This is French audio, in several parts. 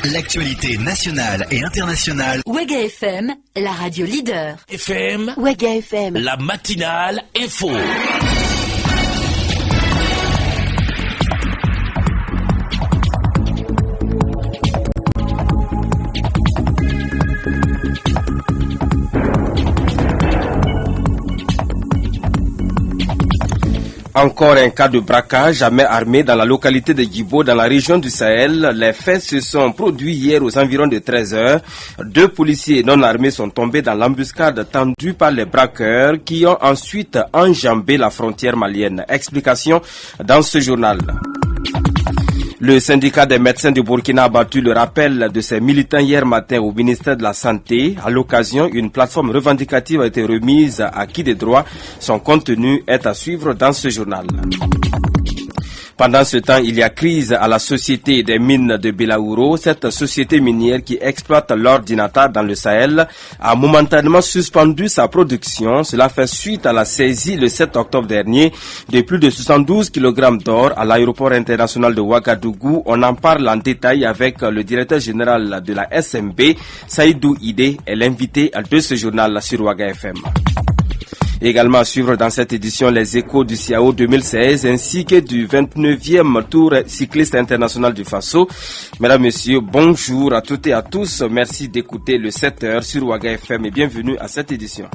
L'actualité nationale et internationale. Ouéga FM, la radio leader. FM, Ouéga FM, la matinale info. Encore un cas de braquage à main armée dans la localité de Djibo, dans la région du Sahel. Les faits se sont produits hier aux environs de 13h. 2 policiers non armés sont tombés dans l'embuscade tendue par les braqueurs qui ont ensuite enjambé la frontière malienne. Explication dans ce journal. Le syndicat des médecins du Burkina a battu le rappel de ses militants hier matin au ministère de la Santé. À l'occasion, une plateforme revendicative a été remise à qui des droits. Son contenu est à suivre dans ce journal. Pendant ce temps, il y a crise à la société des mines de Belaouro. Cette société minière qui exploite l'ordinateur dans le Sahel a momentanément suspendu sa production. Cela fait suite à la saisie le 7 octobre dernier de plus de 72 kg d'or à l'aéroport international de Ouagadougou. On en parle en détail avec le directeur général de la SMB, Saïdou Ide, est l'invité de ce journal sur Ouaga FM. Également à suivre dans cette édition les échos du CIAO 2016 ainsi que du 29e tour cycliste international du Faso. Mesdames, Messieurs, bonjour à toutes et à tous. Merci d'écouter le 7h sur Ouaga FM et bienvenue à cette édition.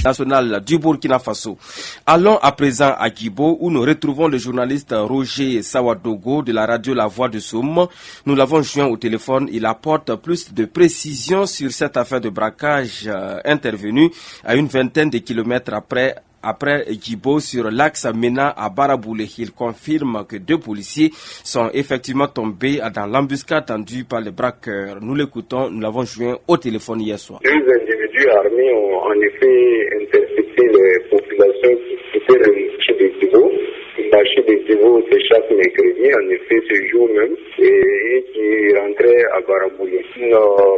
National du Burkina Faso. Allons à présent à Djibo où nous retrouvons le journaliste Roger Sawadogo de la radio La Voix du Soum. Nous l'avons joint au téléphone. Il apporte plus de précisions sur cette affaire de braquage intervenue à une vingtaine de kilomètres après Djibo sur l'axe Mena à Baraboulé. Il confirme que 2 policiers sont effectivement tombés dans l'embuscade tendue par les braqueurs. Nous l'écoutons, nous l'avons joint au téléphone hier soir. 2 individus armés ont en effet intercepté les populations qui étaient le marché de Djibo. Le marché de Djibo, c'est chaque mercredi, en effet ce jour même, et qui rentrait à Baraboulé.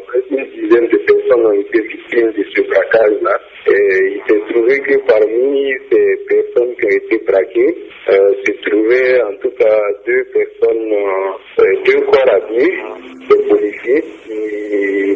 Presque une dizaine de personnes ont été victimes de ce braquage-là. Il s'est trouvé que parmi ces personnes qui ont été braquées, se trouvaient en tout cas 2 personnes, 2 corps habillés, des policiers, qui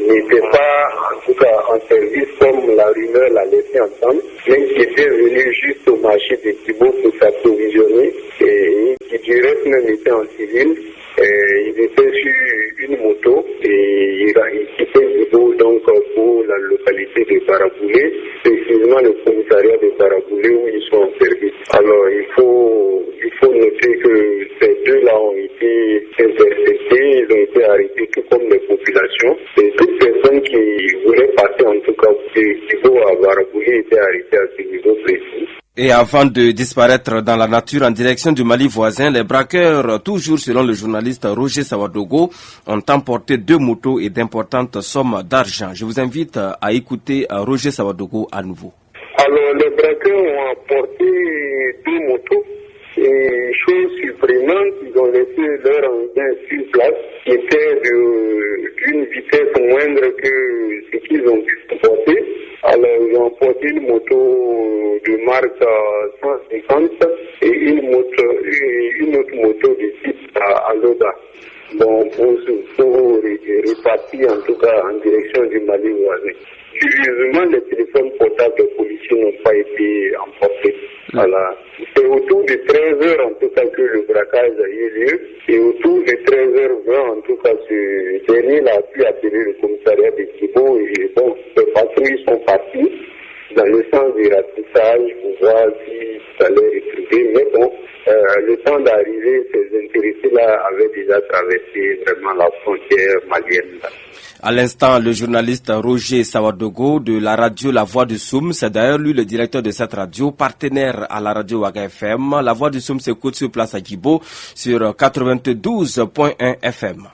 n'étaient pas en tout cas en service comme la rumeur l'a laissé entendre, mais qui étaient venus juste au marché de Djibo pour s'approvisionner et qui du reste même étaient en civil. Ils étaient sur une moto et ils quittaient Djibo donc pour la localité de Baraboulé, précisément le commissariat de Baraboulé où ils sont en service. Alors il faut noter que ces 2-là ont été interceptés, ils ont été arrêtés tout comme les populations. Et toute personne qui voulait passer en tout cas de Djibo à Baraboulé était arrêtée à ce niveau précis. Et avant de disparaître dans la nature en direction du Mali voisin, les braqueurs, toujours selon le journaliste Roger Sawadogo, ont emporté 2 motos et d'importantes sommes d'argent. Je vous invite à écouter Roger Sawadogo à nouveau. Alors, les braqueurs ont emporté 2 motos et chose surprenante, ils ont laissé leur engin sur place qui était d'une vitesse moindre que ce qu'ils ont dû supporter. Alors, ils ont emporté une moto de marque 150 et une autre moto de type à Loda. Bon, pour repartir en tout cas en direction du Mali voisin. Curieusement, les téléphones portables des policiers n'ont pas été emportés. Voilà. C'est autour de 13h en tout cas que le braquage a eu lieu. Et autour de 13h20 en tout cas, ce dernier a pu appeler le commissariat de Djibo. Et bon, les patrouilles sont partis dans le sens du ratissage pour voir si ça allait retrouver. Mais bon, le temps d'arriver, ces intéressés-là avaient déjà traversé vraiment la frontière malienne. À l'instant, le journaliste Roger Sawadogo de la radio La Voix du Soum, c'est d'ailleurs lui le directeur de cette radio, partenaire à la radio Ouaga FM. La Voix du Soum s'écoute sur place à Djibo sur 92.1 FM.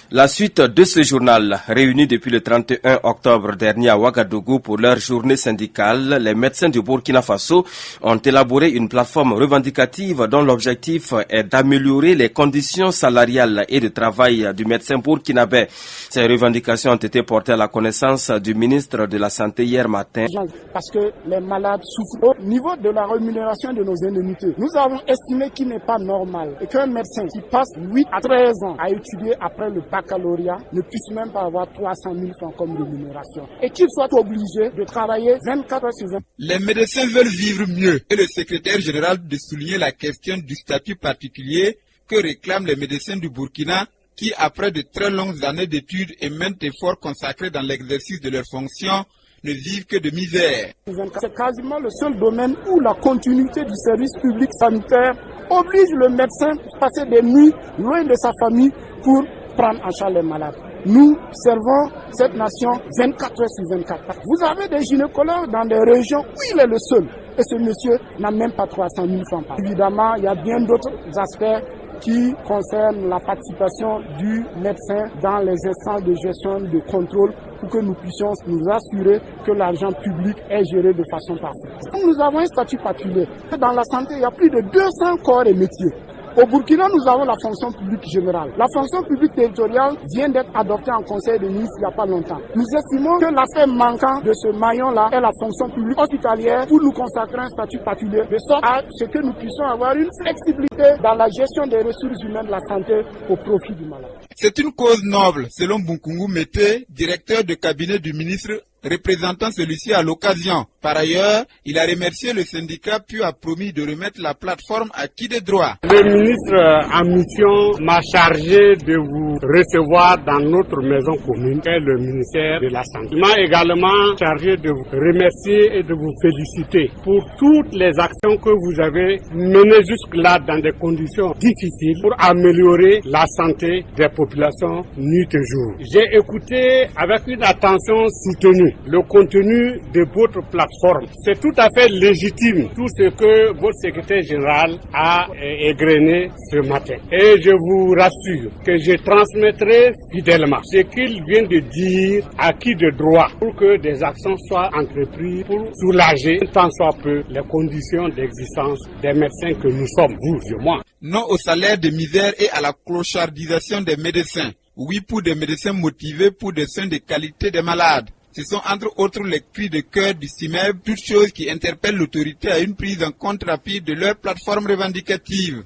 La suite de ce journal, réuni depuis le 31 octobre dernier à Ouagadougou pour leur journée syndicale, les médecins du Burkina Faso ont élaboré une plateforme revendicative dont l'objectif est d'améliorer les conditions salariales et de travail du médecin burkinabé. Ces revendications ont été portées à la connaissance du ministre de la Santé hier matin. Parce que les malades souffrent au niveau de la rémunération de nos indemnités. Nous avons estimé qu'il n'est pas normal et qu'un médecin qui passe 8 à 13 ans à étudier après le baccalauréat ne puisse même pas avoir 300 000 francs comme rémunération et qu'il soit obligé de travailler 24 heures sur 24. Les médecins veulent vivre mieux et le secrétaire général de souligner la question du statut particulier que réclament les médecins du Burkina qui, après de très longues années d'études et maints efforts consacrés dans l'exercice de leurs fonctions, ne vivent que de misère. C'est quasiment le seul domaine où la continuité du service public sanitaire oblige le médecin à passer des nuits loin de sa famille pour prendre en charge les malades. Nous servons cette nation 24 heures sur 24. Vous avez des gynécologues dans des régions où il est le seul. Et ce monsieur n'a même pas 300 000 francs. Évidemment, il y a bien d'autres aspects qui concernent la participation du médecin dans les instances de gestion de contrôle pour que nous puissions nous assurer que l'argent public est géré de façon parfaite. Nous avons un statut particulier. Dans la santé, il y a plus de 200 corps et métiers. Au Burkina, nous avons la fonction publique générale. La fonction publique territoriale vient d'être adoptée en Conseil des ministres il n'y a pas longtemps. Nous estimons que l'aspect manquant de ce maillon-là est la fonction publique hospitalière pour nous consacrer un statut particulier, de sorte à ce que nous puissions avoir une flexibilité dans la gestion des ressources humaines de la santé au profit du malade. C'est une cause noble, selon Bunkungu Mete, directeur de cabinet du ministre, représentant celui-ci à l'occasion. Par ailleurs, il a remercié le syndicat puis a promis de remettre la plateforme acquis des droits. Le ministre en mission m'a chargé de vous recevoir dans notre maison commune, qui est le ministère de la Santé. Il m'a également chargé de vous remercier et de vous féliciter pour toutes les actions que vous avez menées jusque-là dans des conditions difficiles pour améliorer la santé des populations nuit et jour. J'ai écouté avec une attention soutenue le contenu de votre plateforme. C'est tout à fait légitime tout ce que votre secrétaire général a égrené ce matin. Et je vous rassure que je transmettrai fidèlement ce qu'il vient de dire acquis de droit pour que des actions soient entreprises pour soulager tant soit peu les conditions d'existence des médecins que nous sommes, vous et moi. Non au salaire de misère et à la clochardisation des médecins. Oui pour des médecins motivés pour des soins de qualité des malades. Ce sont entre autres les cris de cœur du CIMEB, toutes choses qui interpellent l'autorité à une prise en compte rapide de leur plateforme revendicative.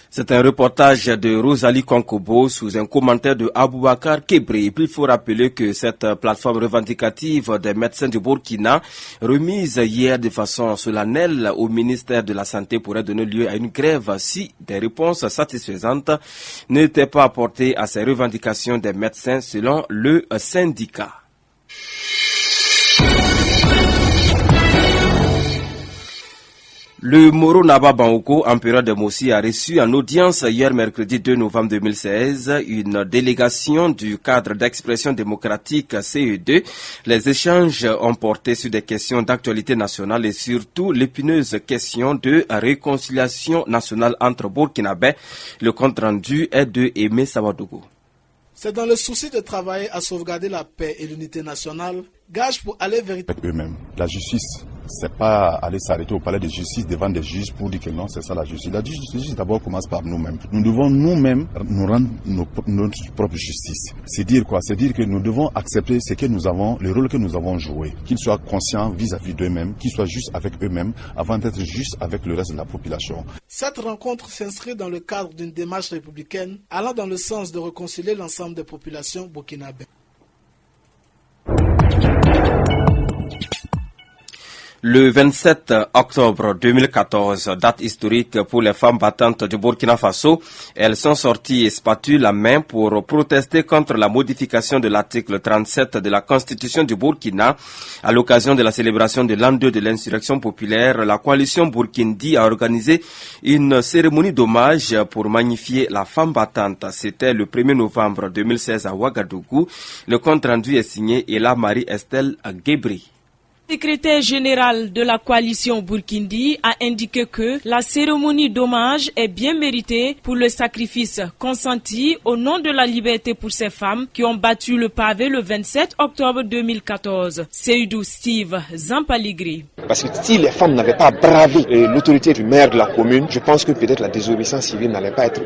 C'est un reportage de Rosalie Konkobo sous un commentaire de Aboubakar Kebré. Il faut rappeler que cette plateforme revendicative des médecins du Burkina, remise hier de façon solennelle au ministère de la Santé, pourrait donner lieu à une grève si des réponses satisfaisantes n'étaient pas apportées à ces revendications des médecins selon le syndicat. Le Moro Naba Banoko, empereur de Mossi, a reçu en audience hier mercredi 2 novembre 2016 une délégation du cadre d'expression démocratique CE2. Les échanges ont porté sur des questions d'actualité nationale et surtout l'épineuse question de réconciliation nationale entre Burkinabé. Le compte rendu est de Aimé Sawadougou. C'est dans le souci de travailler à sauvegarder la paix et l'unité nationale, gage pour aller véritablement. Eux-mêmes. La justice, c'est pas aller s'arrêter au palais de justice devant des juges pour dire que non, c'est ça la justice. La justice d'abord commence par nous-mêmes. Nous devons nous-mêmes nous rendre notre propre justice. C'est dire quoi? C'est dire que nous devons accepter ce que nous avons, le rôle que nous avons joué. Qu'ils soient conscients vis-à-vis d'eux-mêmes, qu'ils soient justes avec eux-mêmes avant d'être justes avec le reste de la population. Cette rencontre s'inscrit dans le cadre d'une démarche républicaine allant dans le sens de réconcilier l'ensemble des populations burkinabées. Le 27 octobre 2014, date historique pour les femmes battantes du Burkina Faso, elles sont sorties et spatules la main pour protester contre la modification de l'article 37 de la Constitution du Burkina. À l'occasion de la célébration de l'an 2 de l'insurrection populaire, la coalition Burkindi a organisé une cérémonie d'hommage pour magnifier la femme battante. C'était le 1er novembre 2016 à Ouagadougou. Le compte rendu est signé Ella Marie-Estelle Gebri. Le secrétaire général de la coalition Burkindi a indiqué que la cérémonie d'hommage est bien méritée pour le sacrifice consenti au nom de la liberté pour ces femmes qui ont battu le pavé le 27 octobre 2014. Seydou Steve Zampaligri. Parce que si les femmes n'avaient pas bravé l'autorité du maire de la commune, je pense que peut-être la désobéissance civile n'allait pas être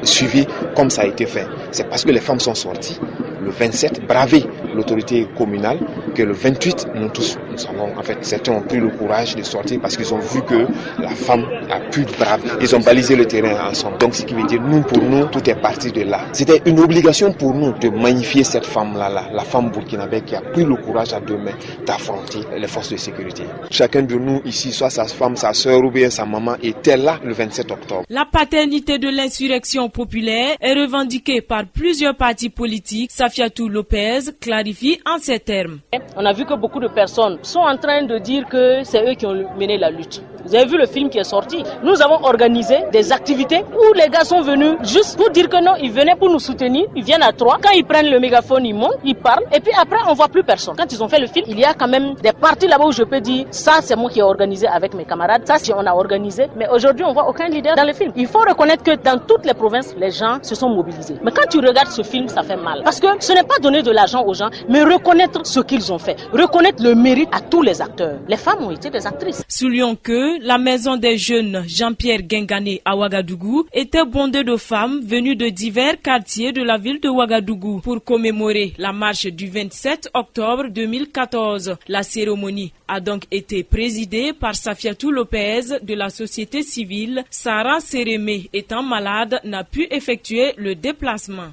suivie comme ça a été fait. C'est parce que les femmes sont sorties le 27 braver l'autorité communale que le 28 nous savons en fait certains ont pris le courage de sortir parce qu'ils ont vu que la femme a pu braver. Ils ont balisé le terrain ensemble. Donc ce qui veut dire pour nous tout est parti de là. C'était une obligation pour nous de magnifier cette femme-là, la femme burkinabé qui a pris le courage à deux mains d'affronter les forces de sécurité. Chacun de nous ici, soit sa femme, sa soeur ou bien sa maman, était là le 27 octobre. La paternité de l'insurrection populaire est revendiquée par plusieurs partis politiques. Safiatou Lopez clarifie en ces termes. On a vu que beaucoup de personnes sont en train de dire que c'est eux qui ont mené la lutte. Vous avez vu le film qui est sorti. Nous avons organisé des activités où les gars sont venus juste pour dire que non, ils venaient pour nous soutenir. Ils viennent à 3. Quand ils prennent le mégaphone, ils montent, ils parlent. Et puis après, on voit plus personne. Quand ils ont fait le film, il y a quand même des parties là-bas où je peux dire ça, c'est moi qui ai organisé avec mes camarades. Ça, on a organisé. Mais aujourd'hui, on voit aucun leader dans le film. Il faut reconnaître que dans toutes les provinces, les gens se sont mobilisés. Mais quand tu regardes ce film, ça fait mal. Parce que ce n'est pas donner de l'argent aux gens, mais reconnaître ce qu'ils ont fait. Reconnaître le mérite à tous les acteurs. Les femmes ont été des actrices. Soulignons que la maison des jeunes Jean-Pierre Guingané à Ouagadougou était bondée de femmes venues de divers quartiers de la ville de Ouagadougou pour commémorer la marche du 27 octobre 2014. La cérémonie a donc été présidée par Safiatou Lopez de la société civile. Sarah Sérémé, étant malade, n'a pu effectuer le déplacement.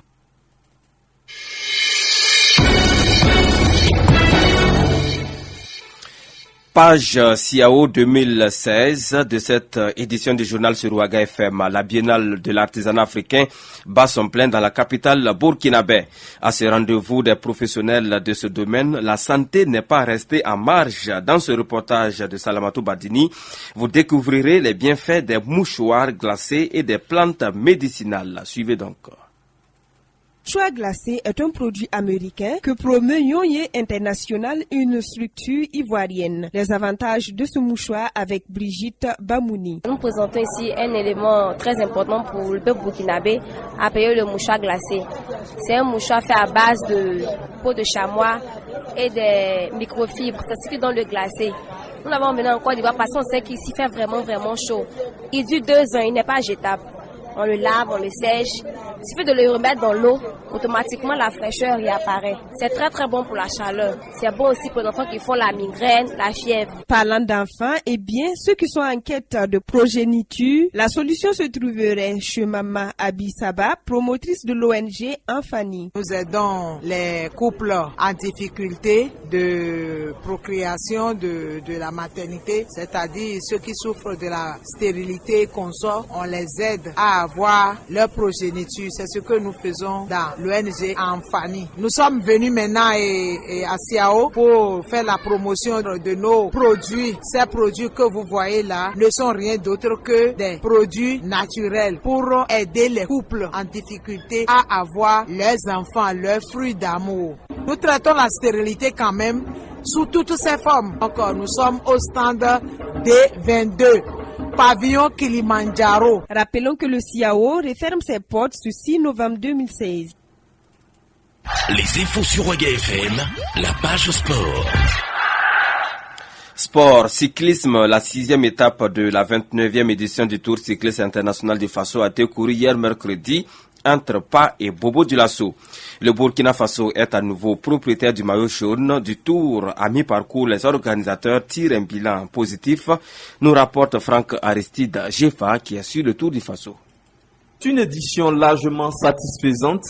Page CIAO 2016 de cette édition du journal sur Ouaga FM. La biennale de l'artisanat africain bat son plein dans la capitale burkinabé. À ce rendez-vous des professionnels de ce domaine, la santé n'est pas restée en marge. Dans ce reportage de Salamatou Badini, vous découvrirez les bienfaits des mouchoirs glacés et des plantes médicinales. Suivez donc. Choix glacé est un produit américain que promeut Yonye International, une structure ivoirienne. Les avantages de ce mouchoir avec Brigitte Bamouni. Nous présentons ici un élément très important pour le peuple burkinabé, appelé le mouchoir glacé. C'est un mouchoir fait à base de peau de chamois et des microfibres, c'est ce qui donne le glacé. Nous l'avons emmené en Côte d'Ivoire parce qu'on sait qu'ici fait vraiment chaud. Il dure 2 ans, il n'est pas jetable. On le lave, on le sèche. Il suffit de le remettre dans l'eau, automatiquement la fraîcheur y apparaît. C'est très bon pour la chaleur. C'est bon aussi pour les enfants qui font la migraine, la fièvre. Parlant d'enfants, eh bien, ceux qui sont en quête de progéniture, la solution se trouverait chez Maman Abisaba, promotrice de l'ONG Enfani. Nous aidons les couples en difficulté de procréation de la maternité, c'est-à-dire ceux qui souffrent de la stérilité consort, on les aide à avoir leur progéniture. C'est ce que nous faisons dans l'ONG Enfani. Nous sommes venus maintenant à CIAO pour faire la promotion de nos produits. Ces produits que vous voyez là ne sont rien d'autre que des produits naturels pour aider les couples en difficulté à avoir leurs enfants, leurs fruits d'amour. Nous traitons la stérilité quand même sous toutes ses formes. Encore, nous sommes au stand D22. Pavillon Kilimandjaro. Rappelons que le CIAO referme ses portes ce 6 novembre 2016. Les infos sur Ouaga FM, la page sport. Sport, cyclisme, la 6e étape de la 29e édition du Tour cycliste international du Faso a été courue hier mercredi entre Pa et Bobo Dioulasso. Le Burkina Faso est à nouveau propriétaire du maillot jaune du Tour. À mi-parcours, les organisateurs tirent un bilan positif, nous rapporte Franck Aristide Jefa qui est sur le Tour du Faso. Une édition largement satisfaisante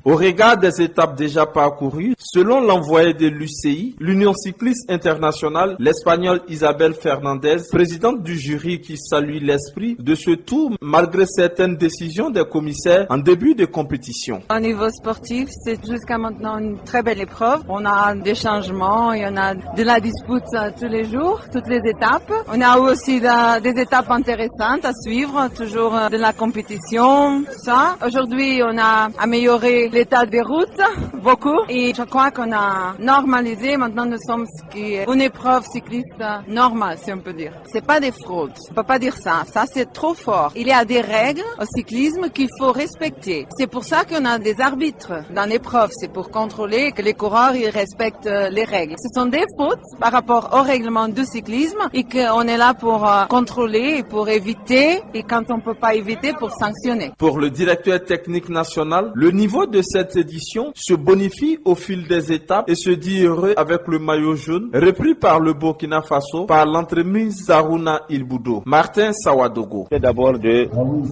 au regard des étapes déjà parcourues. Selon l'envoyé de l'UCI, l'Union cycliste internationale, l'Espagnole Isabelle Fernandez, présidente du jury qui salue l'esprit de ce tour malgré certaines décisions des commissaires en début de compétition. Au niveau sportif, c'est jusqu'à maintenant une très belle épreuve. On a des changements, il y en a de la dispute tous les jours, toutes les étapes. On a aussi des étapes intéressantes à suivre, toujours de la compétition. faisons ça. Aujourd'hui, on a amélioré l'état des routes beaucoup et je crois qu'on a normalisé. Maintenant, nous sommes une épreuve cycliste normale, si on peut dire. C'est pas des fraudes. On peut pas dire ça. Ça, c'est trop fort. Il y a des règles au cyclisme qu'il faut respecter. C'est pour ça qu'on a des arbitres dans l'épreuve. C'est pour contrôler que les coureurs ils respectent les règles. Ce sont des fautes par rapport au règlement du cyclisme et qu'on est là pour contrôler et pour éviter et quand on peut pas éviter pour sanctionner. Pour le directeur technique national, le niveau de cette édition se bonifie au fil des étapes et se dit heureux avec le maillot jaune repris par le Burkina Faso par l'entremise Aruna Ilboudo. Martin Sawadogo. C'est d'abord de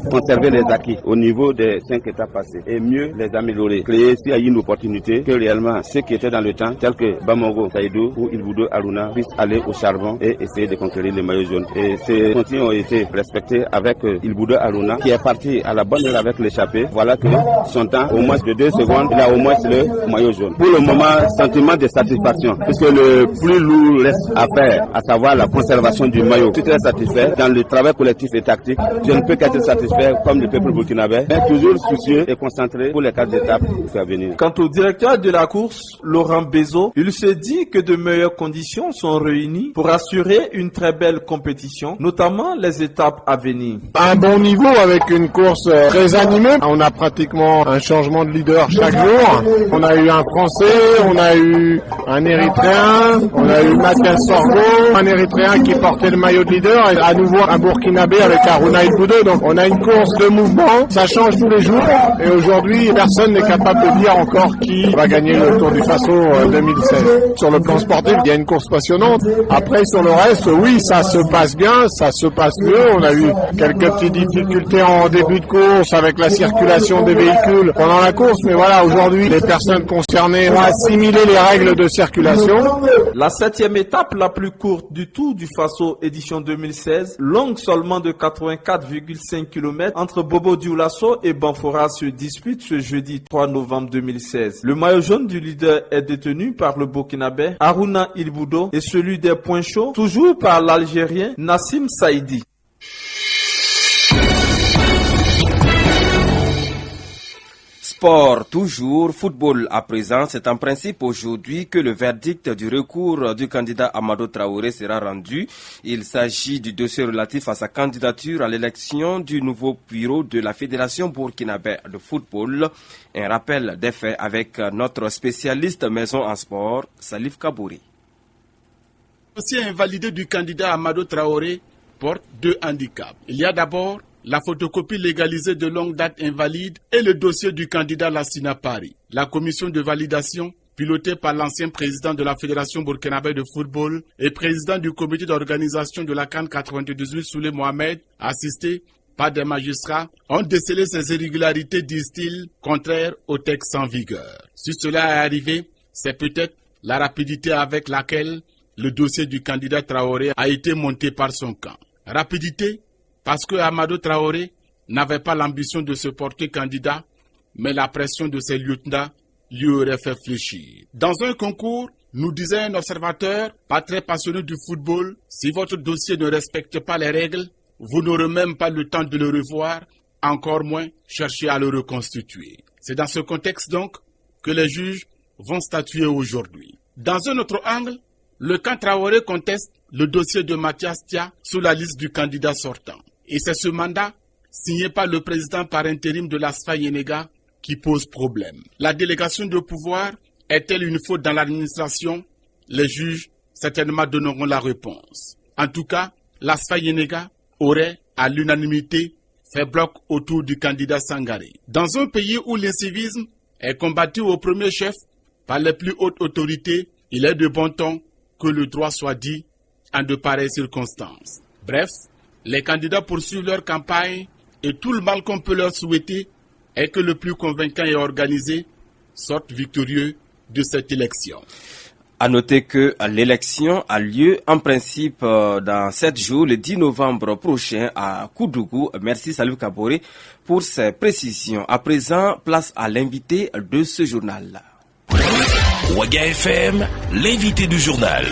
conserver les acquis au niveau des 5 étapes passées et mieux les améliorer. Créer s'il y a une opportunité que réellement ceux qui étaient dans le temps, tels que Bamongo, Saïdou ou Ilboudo Aruna, puissent aller au charbon et essayer de conquérir le maillot jaune. Et ces consignes ont été respectées avec Ilboudo Aruna qui est parti à la bonne heure avec l'échappée. Voilà que son temps, au moins de 2 secondes, il a au moins le maillot jaune. Pour le moment, sentiment de satisfaction, puisque le plus lourd reste à faire, à savoir la conservation du maillot. Je suis très satisfait dans le travail collectif et tactique. Je ne peux qu'être satisfait comme le peuple burkinabé, mais toujours soucieux et concentré pour les 4 étapes à venir. Quant au directeur de la course, Laurent Bezo, il se dit que de meilleures conditions sont réunies pour assurer une très belle compétition, notamment les étapes à venir. Un bon niveau avec une course très animée. On a pratiquement un changement de leader chaque jour. On a eu un Français, on a eu un Érythréen, on a eu Mathias Sorgo, un Érythréen qui portait le maillot de leader et à nouveau un Burkinabé avec Aruna Ilboudo. Donc on a une course de mouvement, ça change tous les jours et aujourd'hui personne n'est capable de dire encore qui va gagner le Tour du Faso 2016. Sur le plan sportif, il y a une course passionnante. Après sur le reste, oui, ça se passe bien, ça se passe mieux. On a eu quelques petites difficultés en début de course avec la circulation des véhicules pendant la course, mais voilà, aujourd'hui les personnes concernées ont assimilé les règles de circulation. La 7e étape, la plus courte du Tour du Faso édition 2016, longue seulement de 84,5 km entre Bobo Dioulasso et Banfora se dispute ce jeudi 3 novembre 2016. Le maillot jaune du leader est détenu par le Burkinabé Aruna Ilboudo et celui des points chauds toujours par l'Algérien Nassim Saïdi. Sport toujours, football à présent, c'est en principe aujourd'hui que le verdict du recours du candidat Amadou Traoré sera rendu. Il s'agit du dossier relatif à sa candidature à l'élection du nouveau bureau de la Fédération burkinabé de football. Un rappel des faits avec notre spécialiste maison en sport, Salif Kabouri. Le dossier invalidé du candidat Amadou Traoré porte 2 handicaps. Il y a d'abord la photocopie légalisée de longue date invalide et le dossier du candidat Lassina Paris. La commission de validation, pilotée par l'ancien président de la Fédération burkinabé de football et président du comité d'organisation de la CAN 98, Souley Mohamed, assisté par des magistrats, ont décelé ces irrégularités, disent-ils, contraires au texte en vigueur. Si cela est arrivé, c'est peut-être la rapidité avec laquelle le dossier du candidat Traoré a été monté par son camp. Rapidité parce que Amadou Traoré n'avait pas l'ambition de se porter candidat, mais la pression de ses lieutenants lui aurait fait fléchir. Dans un concours, nous disait un observateur, pas très passionné du football, si votre dossier ne respecte pas les règles, vous n'aurez même pas le temps de le revoir, encore moins chercher à le reconstituer. C'est dans ce contexte donc que les juges vont statuer aujourd'hui. Dans un autre angle, le camp Traoré conteste le dossier de Mathias Tia sur la liste du candidat sortant. Et c'est ce mandat, signé par le président par intérim de l'ASFA Yenega, qui pose problème. La délégation de pouvoir est-elle une faute dans l'administration? Les juges certainement donneront la réponse. En tout cas, l'ASFA Yenega aurait, à l'unanimité, fait bloc autour du candidat Sangaré. Dans un pays où l'incivisme est combattu au premier chef par les plus hautes autorités, il est de bon ton que le droit soit dit en de pareilles circonstances. Bref, les candidats poursuivent leur campagne et tout le mal qu'on peut leur souhaiter est que le plus convaincant et organisé sorte victorieux de cette élection. À noter que l'élection a lieu en principe dans 7 jours, le 10 novembre prochain à Koudougou. Merci Salif Kabouri pour ces précisions. À présent, place à l'invité de ce journal. Waga FM, l'invité du journal.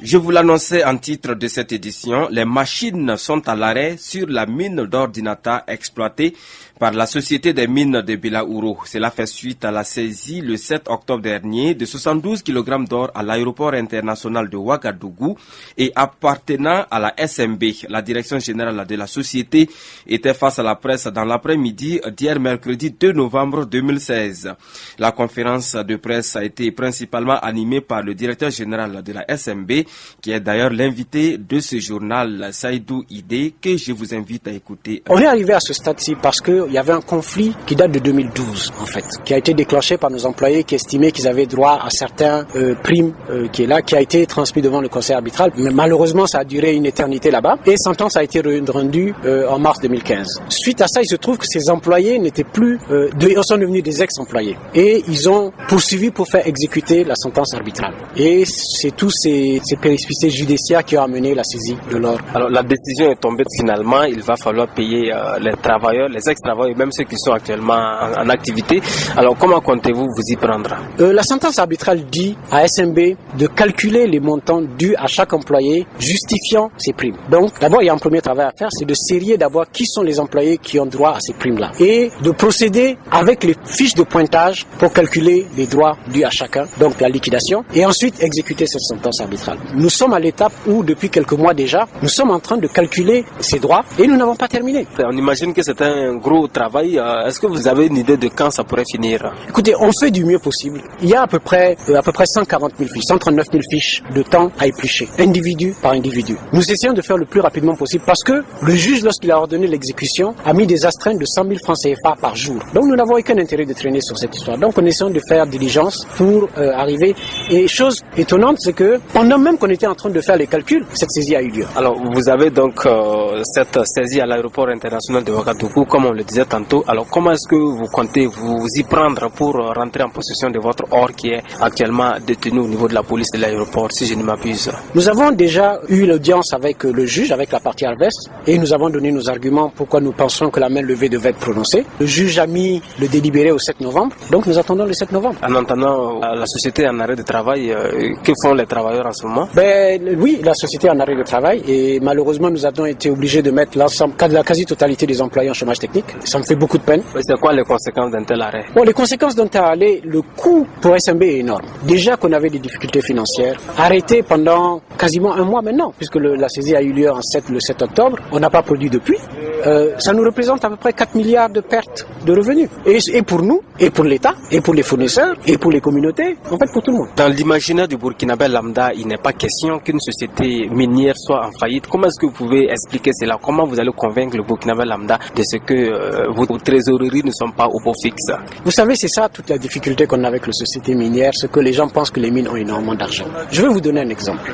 Je vous l'annonçais en titre de cette édition, les machines sont à l'arrêt sur la mine d'Ordinata exploitée par la Société des mines de Bilaouro. Cela fait suite à la saisie le 7 octobre dernier de 72 kg d'or à l'aéroport international de Ouagadougou et appartenant à la SMB. La direction générale de la société était face à la presse dans l'après-midi d'hier mercredi 2 novembre 2016. La conférence de presse a été principalement animée par le directeur général de la SMB, qui est d'ailleurs l'invité de ce journal, Saïdou Idé, que je vous invite à écouter. On est arrivé à ce stade-ci parce qu'il y avait un conflit qui date de 2012, en fait, qui a été déclenché par nos employés qui estimaient qu'ils avaient droit à certains primes qui a été transmis devant le conseil arbitral. Mais malheureusement, ça a duré une éternité là-bas et sentence a été rendue en mars 2015. Suite à ça, il se trouve que ces employés n'étaient plus, sont devenus des ex-employés et ils ont poursuivi pour faire exécuter la sentence arbitrale. Et c'est tous ces péripéties judiciaires qui ont amené la saisie de l'or. Alors la décision est tombée finalement, il va falloir payer les travailleurs, les ex-travailleurs, même ceux qui sont actuellement en activité. Alors comment comptez-vous vous y prendre? La sentence arbitrale dit à SMB de calculer les montants dus à chaque employé justifiant ces primes. Donc d'abord il y a un premier travail à faire, c'est de sérier d'abord qui sont les employés qui ont droit à ces primes-là et de procéder avec les fiches de pointage pour calculer les droits dus à chacun, donc la liquidation, et ensuite exécuter cette sentence arbitrale. Nous sommes à l'étape où depuis quelques mois déjà, nous sommes en train de calculer ces droits et nous n'avons pas terminé. On imagine que c'est un gros travail. Est-ce que vous avez une idée de quand ça pourrait finir? Écoutez, on fait du mieux possible. Il y a à peu près 140 000 fiches, 139 000 fiches de temps à éplucher, individu par individu. Nous essayons de faire le plus rapidement possible parce que le juge, lorsqu'il a ordonné l'exécution, a mis des astreintes de 100 000 francs CFA par jour. Donc nous n'avons aucun intérêt de traîner sur cette histoire. Donc on essaie de faire diligence pour arriver. Et chose étonnante, c'est que pendant même qu'on était en train de faire les calculs, cette saisie a eu lieu. Alors vous avez donc cette saisie à l'aéroport international de Ouagadougou, comme on le disait tantôt. Alors comment est-ce que vous comptez vous y prendre pour rentrer en possession de votre or qui est actuellement détenu au niveau de la police de l'aéroport, si je ne m'abuse? Nous avons déjà eu l'audience avec le juge, avec la partie adverse, et nous avons donné nos arguments pourquoi nous pensons que la main levée devait être prononcée. Le juge a mis le délibéré au 7 novembre, donc nous attendons le 7 novembre. En entendant la société est en arrêt de travail, que font les travailleurs en ce moment? Oui, la société est en arrêt de travail et malheureusement nous avons été obligés de mettre la quasi-totalité des employés en chômage technique. Ça me fait beaucoup de peine. C'est quoi les conséquences d'un tel arrêt? Les conséquences d'un tel arrêt, le coût pour SMB est énorme. Déjà qu'on avait des difficultés financières, arrêté pendant quasiment un mois maintenant, puisque la saisie a eu lieu le 7 octobre, on n'a pas produit depuis. Ça nous représente à peu près 4 milliards de pertes de revenus. Et pour nous, et pour l'État, et pour les fournisseurs, et pour les communautés, en fait pour tout le monde. Dans l'imaginaire du Burkinabé lambda, il n'est pas question qu'une société minière soit en faillite. Comment est-ce que vous pouvez expliquer cela? Comment vous allez convaincre le Burkinabé lambda de ce que vos trésoreries ne sont pas au beau fixe? Vous savez, c'est ça toute la difficulté qu'on a avec les sociétés minières, c'est que les gens pensent que les mines ont énormément d'argent. Je vais vous donner un exemple.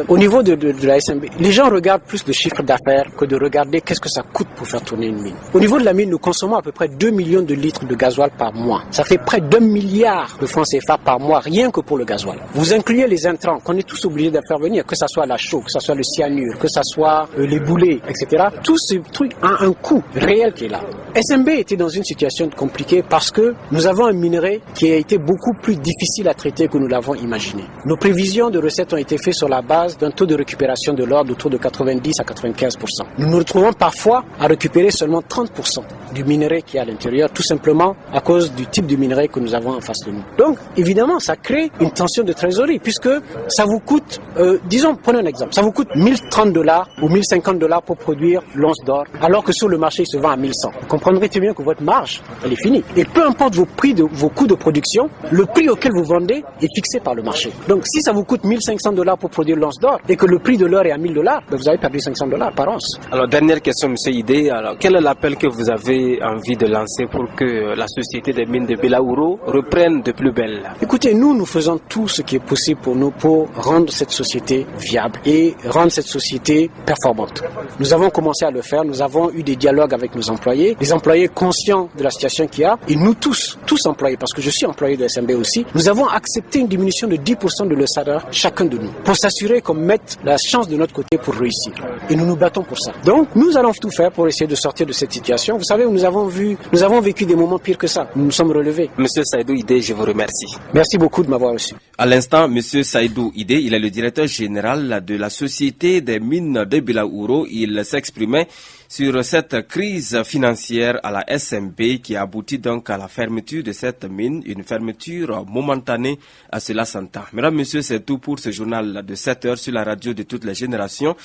Au niveau de la SMB, les gens regardent plus le chiffre d'affaires que de regarder qu'est-ce que ça coûte pour faire tourner une mine. Au niveau de la mine, nous consommons à peu près 2 millions de litres de gasoil par mois. Ça fait près d'1 milliard de francs CFA par mois, rien que pour le gasoil. Vous incluez les intrants qu'on est tous obligés de faire venir, que ce soit la chaux, que ce soit le cyanure, que ce soit les boulets, etc. Tous ces trucs ont un coût réel qui est là. SMB était dans une situation compliquée parce que nous avons un minerai qui a été beaucoup plus difficile à traiter que nous l'avons imaginé. Nos prévisions de recettes ont été faites sur la base d'un taux de récupération de l'ordre autour de 90 à 95%. Nous nous retrouvons parfois à récupérer seulement 30% du minerai qui est à l'intérieur, tout simplement à cause du type de minerai que nous avons en face de nous. Donc, évidemment, ça crée une tension de trésorerie puisque ça vous coûte, disons, prenez un exemple, ça vous coûte $1,030 ou $1,050 pour produire l'once d'or, alors que sur le marché, il se vend à 1,100. Vous comprendrez très bien que votre marge, elle est finie. Et peu importe vos coûts de production, le prix auquel vous vendez est fixé par le marché. Donc, si ça vous coûte $1,500 pour produire l'once d'or et que le prix de l'or est à $1,000, vous avez perdu $500 par once. Alors, dernière question, M. Idé. Alors, quel est l'appel que vous avez envie de lancer pour que la société des mines de Bilaouro reprenne de plus belle? Écoutez, nous faisons tout ce qui est possible pour nous pour rendre cette société viable et rendre cette société performante. Nous avons commencé à le faire. Nous avons eu des dialogues avec nos employés, les employés conscients de la situation qu'il y a, et nous tous employés, parce que je suis employé de SMB aussi, nous avons accepté une diminution de 10% de le salaire chacun de nous, pour s'assurer qu'on mette la chance de notre côté pour réussir. Et nous nous battons pour ça. Donc, nous allons tout faire pour essayer de sortir de cette situation. Vous savez, nous avons vécu des moments pires que ça. Nous nous sommes relevés. Monsieur Saïdou Idé, je vous remercie. Merci beaucoup de m'avoir reçu. À l'instant, Monsieur Saïdou Idé, il est le directeur général de la Société des mines de Bilaouro. Il s'exprimait sur cette crise financière à la SMB qui aboutit donc à la fermeture de cette mine, une fermeture momentanée, à cela s'entend. Mesdames, Messieurs, c'est tout pour ce journal de 7 heures sur la radio de toutes les générations.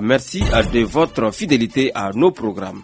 Merci de votre fidélité à nos programmes.